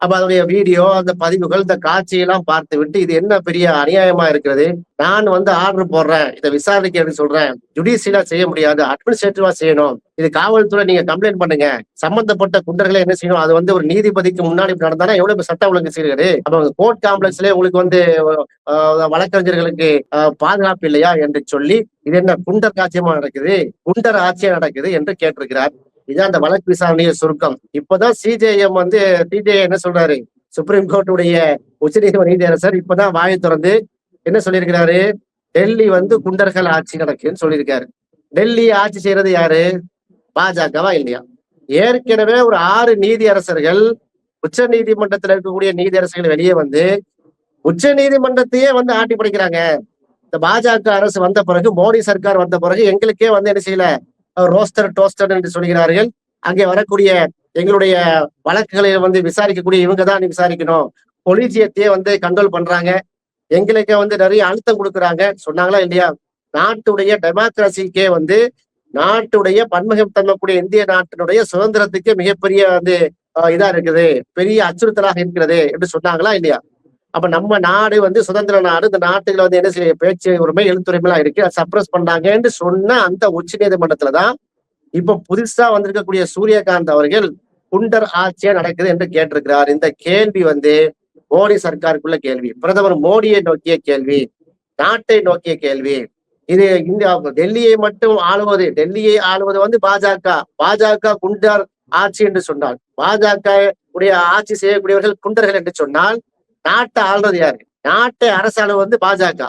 அப்ப அதனுடைய வீடியோ, அந்த பதிவுகள், இந்த காட்சியெல்லாம் பார்த்து விட்டு இது என்ன பெரிய அநியாயமா இருக்கிறது. நான் வந்து ஆர்டர் போடுறேன், இதை விசாரணைக்கு எடுத்து சொல்றேன். ஜுடிஷியலா செய்ய முடியாது, அட்மினிஸ்ட்ரேட்டிவா செய்யணும். இது காவல்துறை நீங்க கம்ப்ளைண்ட் பண்ணுங்க. சம்பந்தப்பட்ட குண்டர்களை என்ன செய்யணும், அது வந்து ஒரு நீதிபதிக்கு முன்னாடி நடந்தானா எவ்வளவு சட்ட ஒழுங்கு சீர்கேடு. அப்ப கோர்ட் காம்ப்ளெக்ஸ்லயே உங்களுக்கு வந்து வழக்கறிஞர்களுக்கு பாதுகாப்பு இல்லையா என்று சொல்லி இது என்ன குண்டர் காட்சியமா நடக்குது, குண்டர் ஆட்சியா நடக்குது என்று கேட்டிருக்கிறார். இதுதான் அந்த வழக்கு விசாரணைய சுருக்கம். இப்பதான் சிஜேஎம் வந்து சிஜே என்ன சொல்றாரு, சுப்ரீம் கோர்ட்டுடைய உச்சநீதிமன்ற நீதியரசர் இப்பதான் வாயை திறந்து என்ன சொல்லியிருக்கிறாரு, டெல்லி வந்து குண்டர்கள் ஆட்சி நடக்குன்னு சொல்லியிருக்காரு. டெல்லி ஆட்சி செய்யறது யாரு, பாஜகவா இல்லையா? ஏற்கனவே ஒரு 6 நீதியரசர்கள் உச்ச நீதிமன்றத்தில் இருக்கக்கூடிய நீதியரசர்கள் வெளியே வந்து உச்ச நீதிமன்றத்தையே வந்து ஆட்டி படைக்கிறாங்க. இந்த பாஜக அரசு வந்த பிறகு, மோடி சர்க்கார் வந்த பிறகு எங்களுக்கே வந்து என்ன செய்யல, ரோஸ்டர் டோஸ்டர் என்று சொல்கிறார்கள். அங்கே வரக்கூடிய எங்களுடைய வழக்குகளை வந்து விசாரிக்கக்கூடிய இவங்க தான் விசாரிக்கணும். கொலிஜியத்தையே வந்து கண்ட்ரோல் பண்றாங்க. எங்களுக்கே வந்து நிறைய அழுத்தம் கொடுக்குறாங்க சொன்னாங்களா இல்லையா? நாட்டுடைய டெமோக்ரஸிக்கே வந்து நாட்டுடைய பன்முகம் தங்கக்கூடிய இந்திய நாட்டினுடைய சுதந்திரத்துக்கு மிகப்பெரிய வந்து இதா இருக்குது, பெரிய அச்சுறுத்தலாக இருக்கிறது என்று சொன்னாங்களா இல்லையா? அப்ப நம்ம நாடு வந்து சுதந்திர நாடு, இந்த நாட்டுல வந்து என்ன செய்ய பேச்சு உரிமை, எழுத்துரிமை எல்லாம் இருக்கு, அதை சப்ரஸ் பண்ணாங்கன்னு சொன்ன அந்த உச்ச நீதிமன்றத்துலதான் இப்ப புதுசா வந்திருக்கக்கூடிய சூரியகாந்த் அவர்கள் குண்டர் ஆட்சியா நடக்குது என்று கேட்டிருக்கிறார். இந்த கேள்வி வந்து மோடி சர்க்காருக்குள்ள கேள்வி, பிரதமர் மோடியை நோக்கிய கேள்வி, நாட்டை நோக்கிய கேள்வி. இது இந்த டெல்லியை ஆளுவது வந்து பாஜக. பாஜக குண்டர் ஆட்சி என்று சொன்னால், பாஜக உடைய ஆட்சி செய்யக்கூடியவர்கள் குண்டர்கள் என்று சொன்னால், நாட்டை ஆள்றது யாரு? நாட்டை அரசாளு வந்து பாஜக.